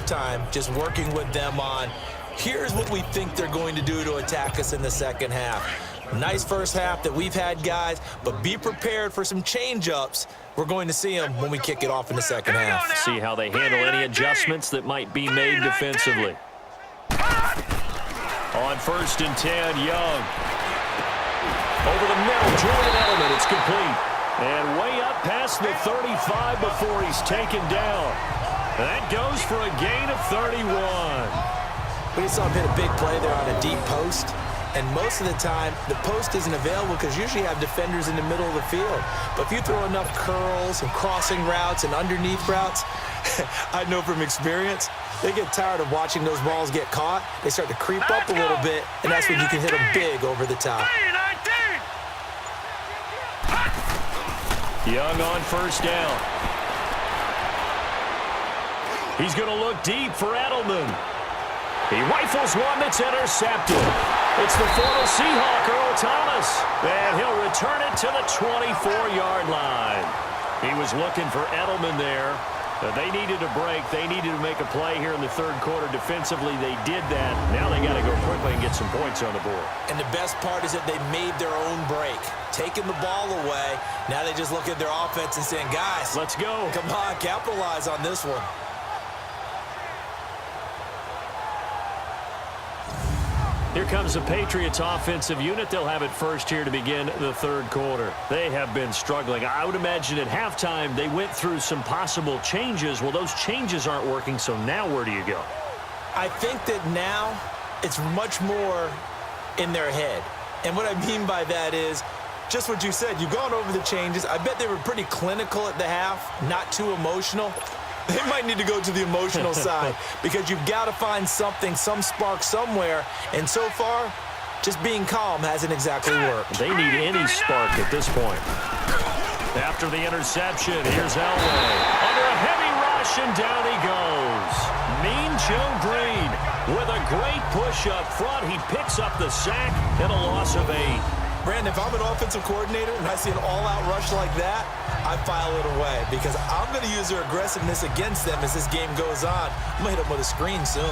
halftime, just working with them on, here's what we think they're going to do to attack us in the second half. Nice first half that we've had, guys, but be prepared for some change-ups. We're going to see them when we kick it off in the second half. See how they handle any adjustments that might be made defensively. On 1st and 10, Young. Over the middle, Julian Edelman, it's complete. And way up past the 35 before he's taken down. That goes for a gain of 31. We just saw him hit a big play there on a deep post. And most of the time, the post isn't available because usually you have defenders in the middle of the field. But if you throw enough curls and crossing routes and underneath routes, I know from experience, they get tired of watching those balls get caught. They start to creep up a little bit, and that's when you can hit them big over the top. Young on 1st down. He's going to look deep for Edelman. He rifles one that's intercepted. It's the former Seahawk, Earl Thomas. And he'll return it to the 24-yard line. He was looking for Edelman there. They needed a break. They needed to make a play here in the third quarter. Defensively, they did that. Now they got to go quickly and get some points on the board. And the best part is that they made their own break. Taking the ball away. Now they just look at their offense and saying, guys, let's go. Come on, capitalize on this one. Here comes the Patriots offensive unit. They'll have it first here to begin the third quarter. They have been struggling. I would imagine at halftime they went through some possible changes. Well, those changes aren't working, so now where do you go? I think that now it's much more in their head. And what I mean by that is just what you said. You've gone over the changes. I bet they were pretty clinical at the half, not too emotional. They might need to go to the emotional side because you've got to find something, some spark somewhere. And so far, just being calm hasn't exactly worked. They need any spark at this point. After the interception, here's Elway. Under a heavy rush, and down he goes. Mean Joe Green with a great push up front. He picks up the sack and a loss of 8. Brandon, if I'm an offensive coordinator and I see an all-out rush like that, I file it away because I'm going to use their aggressiveness against them as this game goes on. I'm going to hit them with a screen soon.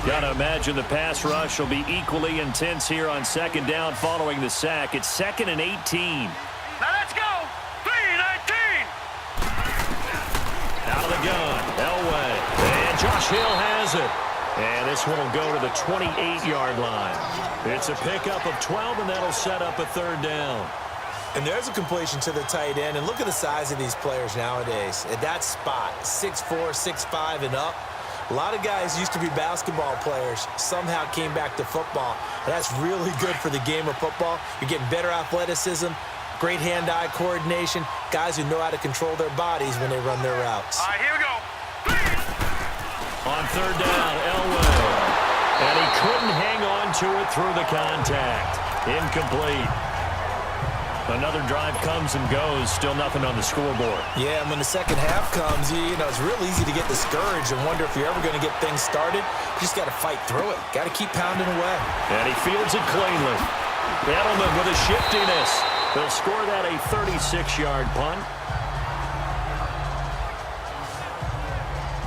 Gotta imagine the pass rush will be equally intense here on 2nd down following the sack. It's 2nd and 18. Now let's go! 3-19! Out of the gun, Elway. And Josh Hill has it. And this one will go to the 28-yard line. It's a pickup of 12, and that'll set up a 3rd down. And there's a completion to the tight end. And look at the size of these players nowadays. At that spot, 6'4", 6'5", and up. A lot of guys used to be basketball players, somehow came back to football. And that's really good for the game of football. You're getting better athleticism, great hand-eye coordination, guys who know how to control their bodies when they run their routes. All right, here we go. On 3rd down, Elway. And he couldn't hang on to it through the contact. Incomplete. Another drive comes and goes. Still nothing on the scoreboard. Yeah, and when the second half comes, you know, it's real easy to get discouraged and wonder if you're ever going to get things started. You just got to fight through it. Got to keep pounding away. And he fields it cleanly. Edelman with a shiftiness. They'll score that a 36-yard punt.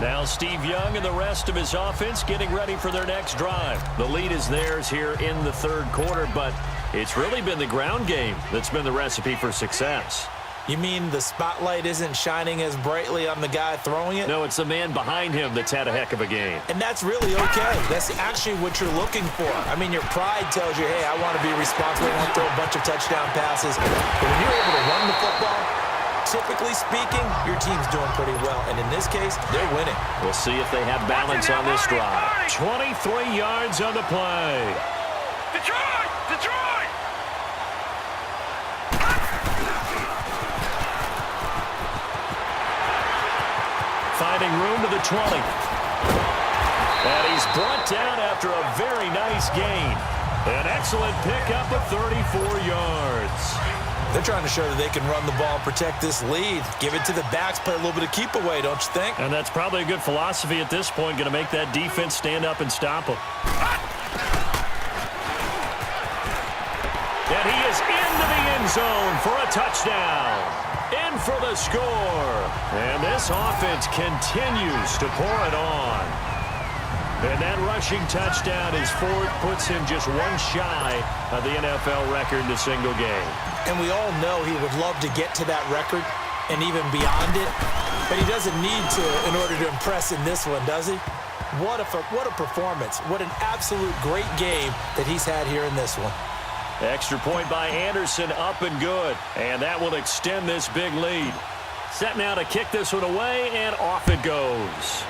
Now Steve Young and the rest of his offense getting ready for their next drive. The lead is theirs here in the third quarter, but it's really been the ground game that's been the recipe for success. You mean the spotlight isn't shining as brightly on the guy throwing it? No, it's the man behind him that's had a heck of a game. And that's really okay. That's actually what you're looking for. I mean, your pride tells you, hey, I want to be responsible. I want to throw a bunch of touchdown passes. But when you're able to run the football, typically speaking, your team's doing pretty well. And in this case, they're winning. We'll see if they have balance on this drive. 23 yards on the play. Detroit! Detroit! Finding room to the 20. And he's brought down after a very nice gain. An excellent pickup of 34 yards. They're trying to show that they can run the ball, protect this lead, give it to the backs, play a little bit of keep away, don't you think? And that's probably a good philosophy at this point, going to make that defense stand up and stop them. And he is into the end zone for a touchdown. In for the score. And this offense continues to pour it on. And that rushing touchdown is fourth, puts him just one shy of the NFL record in a single game. And we all know he would love to get to that record and even beyond it, but he doesn't need to in order to impress in this one, does he? What a performance. What an absolute great game that he's had here in this one. Extra point by Anderson, up and good. And that will extend this big lead. Set now to kick this one away, and off it goes.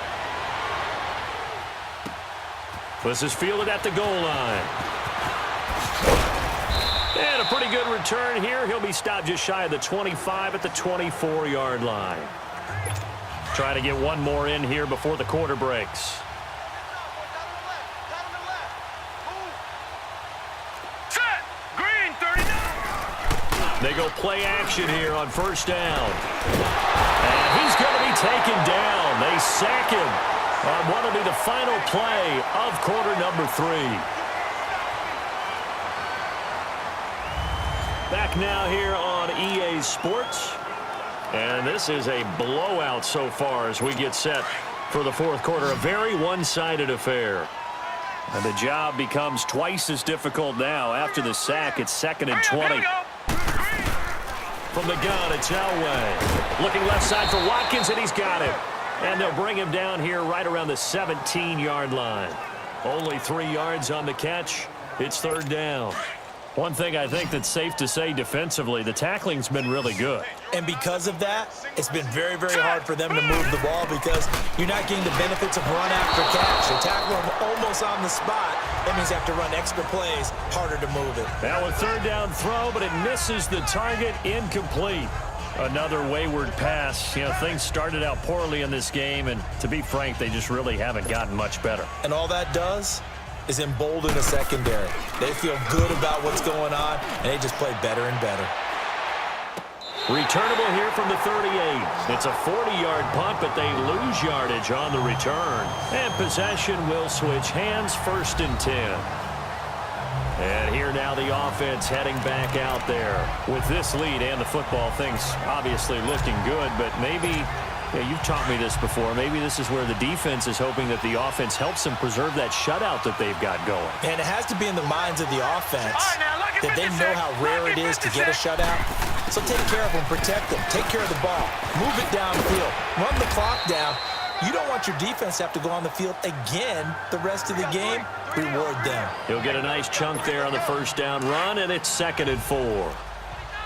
This is fielded at the goal line. And a pretty good return here. He'll be stopped just shy of the 25 at the 24-yard line. Try to get one more in here before the quarter breaks. Set. Green, 39. They go play action here on first down. And he's going to be taken down. They sack him on what will be the final play of quarter number 3. Back now here on EA Sports. And this is a blowout so far as we get set for the fourth quarter. A very one-sided affair. And the job becomes twice as difficult now. After the sack, it's 2nd and 20. From the gun, it's Elway. Looking left side for Watkins, and he's got it. And they'll bring him down here right around the 17-yard line. Only 3 yards on the catch. It's third down. One thing I think that's safe to say defensively, the tackling's been really good. And because of that, it's been very, very hard for them to move the ball because you're not getting the benefits of run after catch. You tackle them almost on the spot. That means you have to run extra plays, harder to move it. Now a third down throw, but it misses the target, incomplete. Another wayward pass. You know, things started out poorly in this game, and to be frank, they just really haven't gotten much better. And all that does is embolden the secondary. They feel good about what's going on, and they just play better and better. Returnable here from the 38. It's a 40-yard punt, but they lose yardage on the return. And possession will switch hands, 1st and 10. And here now the offense heading back out there. With this lead and the football, things obviously looking good, but maybe, you've taught me this before, maybe this is where the defense is hoping that the offense helps them preserve that shutout that they've got going. And it has to be in the minds of the offense that they know how rare it is to get a shutout. So take care of them, protect them, take care of the ball, move it downfield, run the clock down. You don't want your defense to have to go on the field again the rest of the game. Reward them. He'll get a nice chunk there on the first down run, and it's 2nd and 4.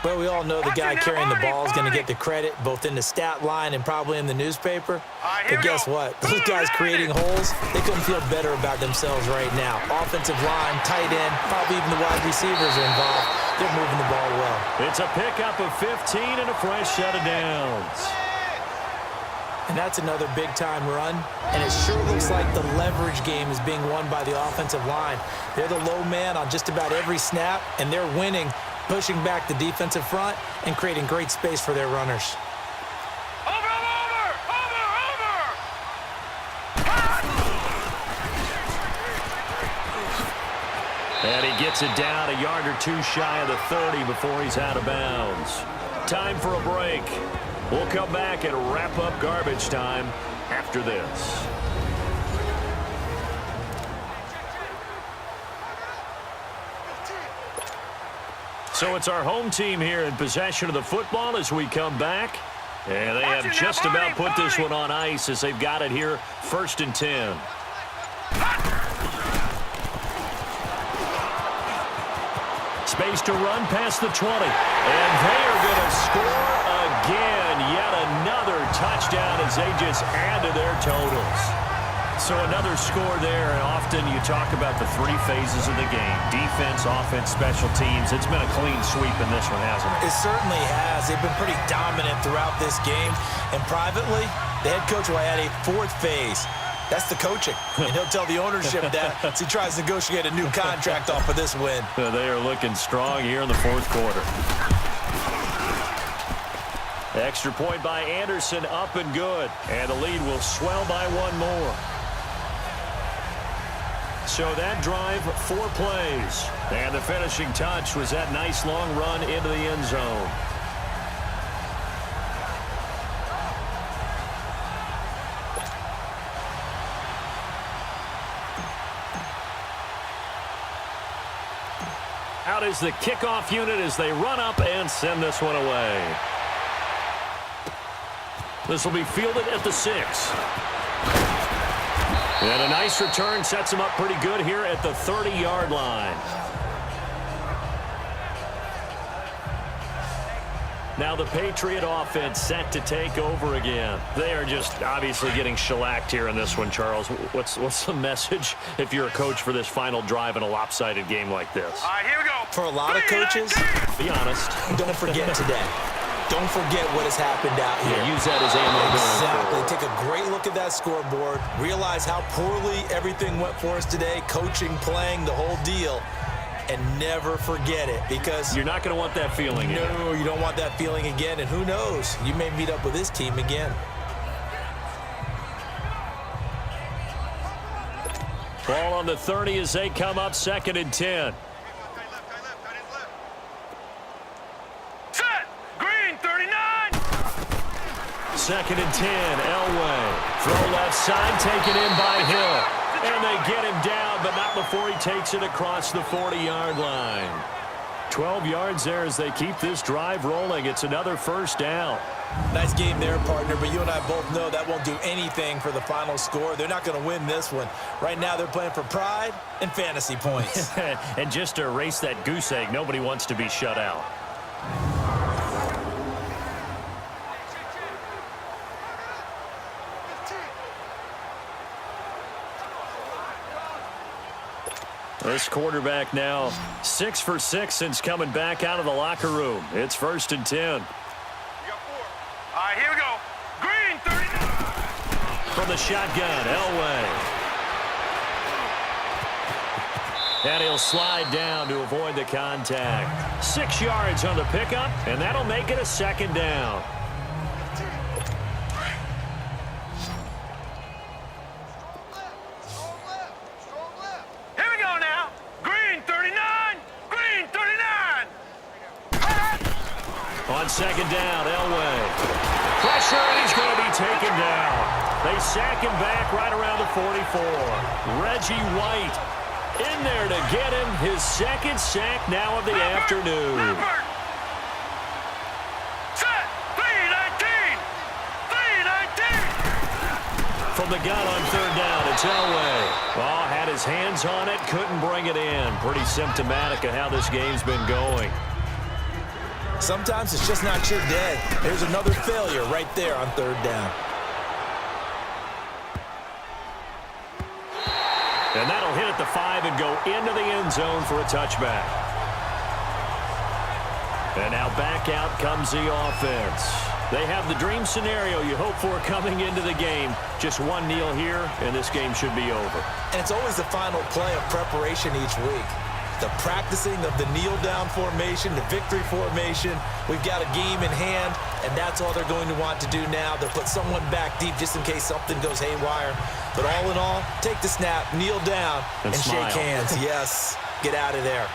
Well, we all know the guy carrying the ball is going to get the credit both in the stat line and probably in the newspaper. But guess what? Those guys creating holes, they couldn't feel better about themselves right now. Offensive line, tight end, probably even the wide receivers are involved. They're moving the ball well. It's a pickup of 15 and a fresh set of downs. And that's another big-time run. And it sure looks like the leverage game is being won by the offensive line. They're the low man on just about every snap, and they're winning, pushing back the defensive front and creating great space for their runners. And he gets it down a yard or two shy of the 30 before he's out of bounds. Time for a break. We'll come back and wrap up garbage time after this. So it's our home team here in possession of the football as we come back. And they have just about put this one on ice as they've got it here, 1st and 10. Space to run past the 20. And they are going to score again. Yet another touchdown as they just add to their totals. So another score there, and often you talk about the 3 phases of the game. Defense, offense, special teams. It's been a clean sweep in this one, hasn't it? It certainly has. They've been pretty dominant throughout this game. And privately, the head coach will add a 4th phase. That's the coaching. And he'll tell the ownership that as he tries to negotiate a new contract off of this win. They are looking strong here in the 4th quarter. Extra point by Anderson, up and good. And the lead will swell by 1 more. So that drive, 4 plays. And the finishing touch was that nice long run into the end zone. Out is the kickoff unit as they run up and send this one away. This will be fielded at the 6. And a nice return sets him up pretty good here at the 30-yard line. Now the Patriot offense set to take over again. They are just obviously getting shellacked here in this one, Charles. What's the message if you're a coach for this final drive in a lopsided game like this? All right, here we go. For a lot of coaches, Be honest. don't forget today. Don't forget what has happened out here. Yeah, use that as ammo. Exactly. Take a great look at that scoreboard. Realize how poorly everything went for us today. Coaching, playing, the whole deal. And never forget it, because You're not going to want that feeling. no, you don't want that feeling again. And who knows? You may meet up with this team again. Ball on the 30 as they come up 2nd and 10. Set. Green, 39. 2nd and 10, Elway. Throw left side, taken in by Hill. And they get him down, but not before he takes it across the 40-yard line. 12 yards there as they keep this drive rolling. It's another first down. Nice game there, partner, but you and I both know that won't do anything for the final score. They're not going to win this one. Right now they're playing for pride and fantasy points. And just to erase that goose egg, nobody wants to be shut out. This quarterback now 6 for 6 since coming back out of the locker room. It's 1st and 10. You got 4. All right, here we go. Green, 39. From the shotgun, Elway. And he'll slide down to avoid the contact. 6 yards on the pickup, and that'll make it a 2nd down. Here we go now. Green, 39. Green, 39. On 2nd down, Elway. Pressure, and he's going to be taken down. They sack him back right around the 44. Reggie White in there to get him his 2nd sack now of the afternoon. Leopard. Set. 319. 319. From the gun on 3rd down, it's Elway. Oh, had his hands on it, couldn't bring it in. Pretty symptomatic of how this game's been going. Sometimes it's just not your day. There's another failure right there on 3rd down. And that'll hit at the 5 and go into the end zone for a touchback. And now back out comes the offense. They have the dream scenario you hope for coming into the game. Just one kneel here, and this game should be over. And it's always the final play of preparation each week. The practicing of the kneel-down formation, the victory formation. We've got a game in hand, and that's all they're going to want to do now. They'll put someone back deep just in case something goes haywire. But all in all, take the snap, kneel down, and smile. shake hands. Yes, get out of there.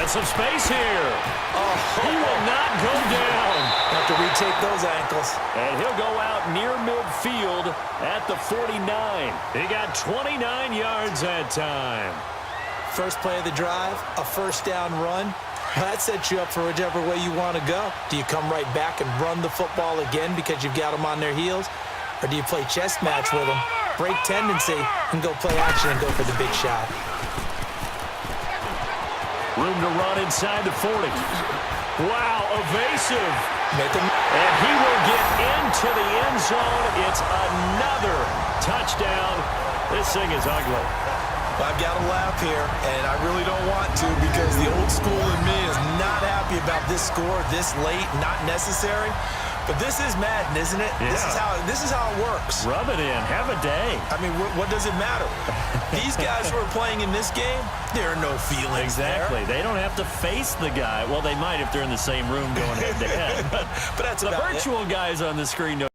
And some space here. He will not go down. Have to retake those ankles. And he'll go out near midfield at the 49. He got 29 yards that time. First play of the drive, a first down run. That sets you up for whichever way you want to go. Do you come right back and run the football again because you've got them on their heels? Or do you play chess match with them, break tendency, and go play action and go for the big shot? Room to run inside the 40. Wow, evasive. And he will get into the end zone. It's another touchdown. This thing is ugly. I've got to laugh here, and I really don't want to because the old school in me is not happy about this score this late, not necessary. But this is Madden, isn't it? Yeah. This is how it works. Rub it in. Have a day. I mean, what does it matter? These guys who are playing in this game, there are no feelings Exactly. there. They don't have to face the guy. Well, they might if they're in the same room going head-to-head. But that's The about it. virtual guys on the screen don't